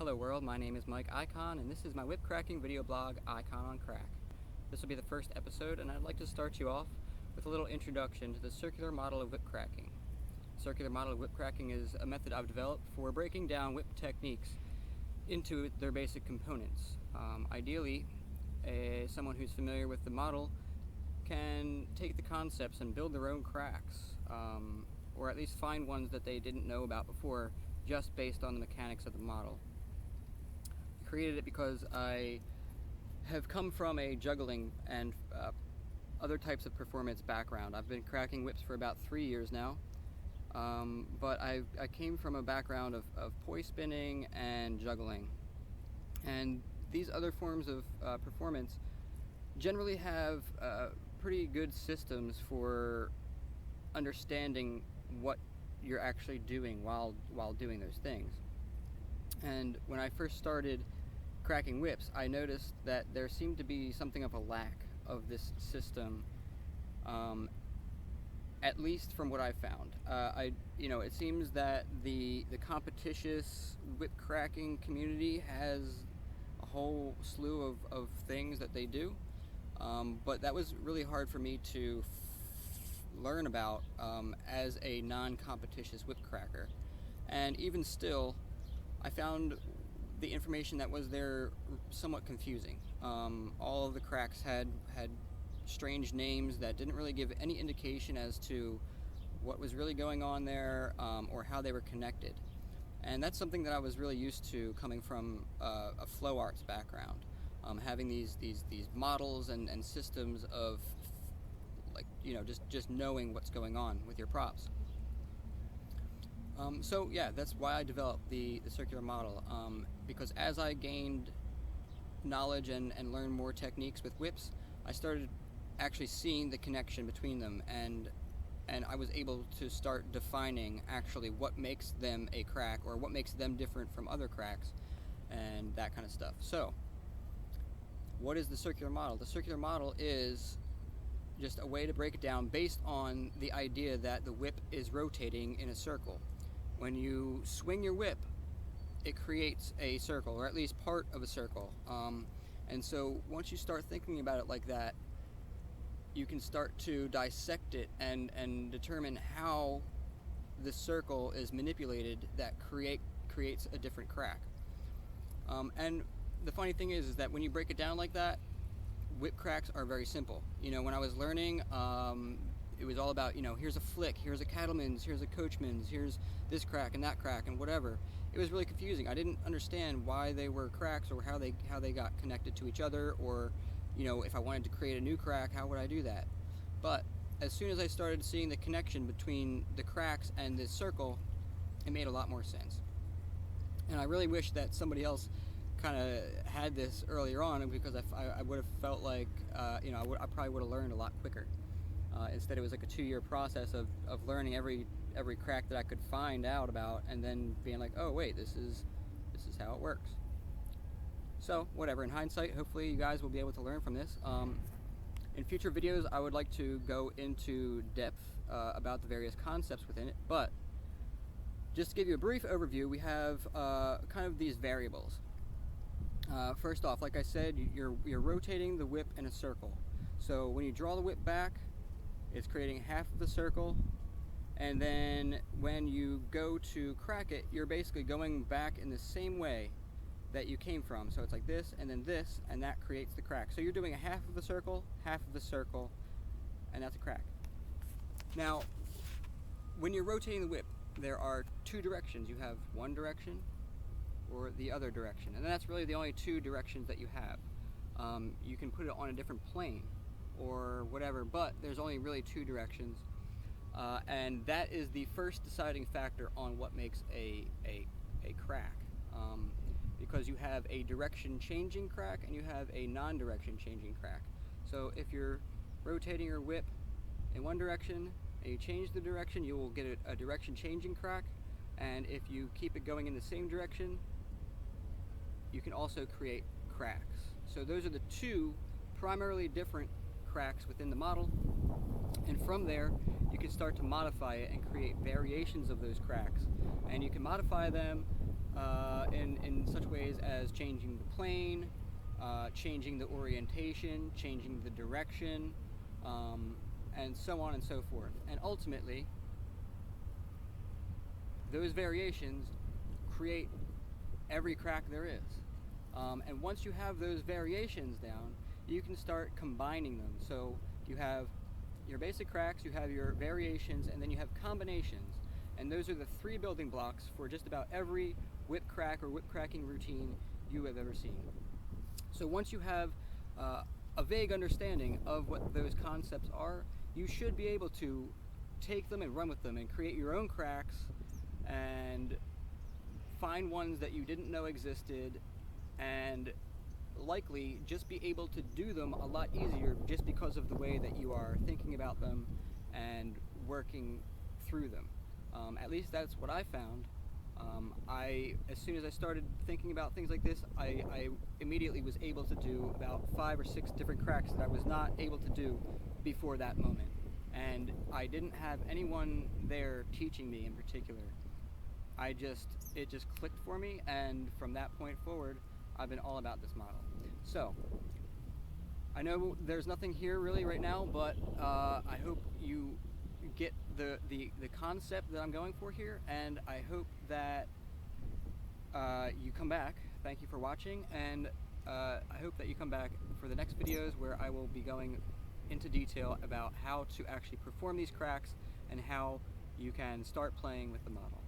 Hello world, my name is Mike Icon, and this is my whip cracking video blog, Icon on Crack. This will be the first episode, and I'd like to start you off with a little introduction to the circular model of whip cracking. The circular model of whip cracking is a method I've developed for breaking down whip techniques into their basic components. Ideally, someone who's familiar with the model can take the concepts and build their own cracks, or at least find ones that they didn't know about before, just based on the mechanics of the model. I created it because I have come from a juggling and other types of performance background. I've been cracking whips for about 3 years now, but I came from a background of poise spinning and juggling. And these other forms of performance generally have pretty good systems for understanding what you're actually doing while doing those things. And when I first started cracking whips, I noticed that there seemed to be something of a lack of this system, at least from what I found. It seems that the competitious whip cracking community has a whole slew of things that they do, but that was really hard for me to learn about as a non-competitious whip cracker. And even still, I found the information that was there somewhat confusing. All of the cracks had strange names that didn't really give any indication as to what was really going on there, or how they were connected. And that's something that I was really used to coming from a flow arts background, having these models and systems of just knowing what's going on with your props. So yeah, that's why I developed the circular model, because as I gained knowledge and learned more techniques with whips, I started actually seeing the connection between them, and I was able to start defining actually what makes them a crack, or what makes them different from other cracks, and that kind of stuff. So what is the circular model? The circular model is just a way to break it down based on the idea that the whip is rotating in a circle. When you swing your whip, it creates a circle, or at least part of a circle. And so once you start thinking about it like that, you can start to dissect it and determine how the circle is manipulated that creates a different crack. And the funny thing is that when you break it down like that, whip cracks are very simple. When I was learning, it was all about, here's a flick, here's a cattleman's, here's a coachman's, here's this crack and that crack and whatever. It was really confusing. I didn't understand why they were cracks, or how they got connected to each other, or if I wanted to create a new crack, how would I do that? But as soon as I started seeing the connection between the cracks and this circle, it made a lot more sense. And I really wish that somebody else kind of had this earlier on, because I would have felt like I probably would have learned a lot quicker. Instead, it was like a 2-year process of learning every crack that I could find out about, and then being like, oh wait, this is how it works. So whatever, in hindsight, hopefully you guys will be able to learn from this. In future videos, I would like to go into depth about the various concepts within it, but just to give you a brief overview, we have kind of these variables. First off, like I said, you're rotating the whip in a circle. So when you draw the whip back, it's creating half of the circle, and then when you go to crack it, you're basically going back in the same way that you came from. So it's like this, and then this, and that creates the crack. So you're doing a half of the circle, and that's a crack. Now, when you're rotating the whip, there are 2 directions. You have one direction or the other direction, and that's really the only 2 directions that you have. You can put it on a different plane or whatever, but there's only really 2 directions, and that is the first deciding factor on what makes a crack, because you have a direction changing crack and you have a non-direction changing crack. So if you're rotating your whip in one direction and you change the direction, you will get a direction changing crack, and if you keep it going in the same direction, you can also create cracks. So those are the 2 primarily different cracks within the model, and from there you can start to modify it and create variations of those cracks, and you can modify them in such a way as changing the plane, changing the orientation, changing the direction, and so on and so forth. And ultimately, those variations create every crack there is. And once you have those variations down, you can start combining them. So you have your basic cracks, you have your variations, and then you have combinations. And those are the three building blocks for just about every whip crack or whip cracking routine you have ever seen. So once you have a vague understanding of what those concepts are, you should be able to take them and run with them and create your own cracks and find ones that you didn't know existed, and likely just be able to do them a lot easier just because of the way that you are thinking about them and working through them. At least that's what I found. As soon as I started thinking about things like this, I immediately was able to do about 5 or 6 different cracks that I was not able to do before that moment. And I didn't have anyone there teaching me in particular. It just clicked for me, and from that point forward, I've been all about this model. So, I know there's nothing here really right now, but I hope you get the concept that I'm going for here, and I hope that you come back. Thank you for watching, and I hope that you come back for the next videos where I will be going into detail about how to actually perform these cracks and how you can start playing with the model.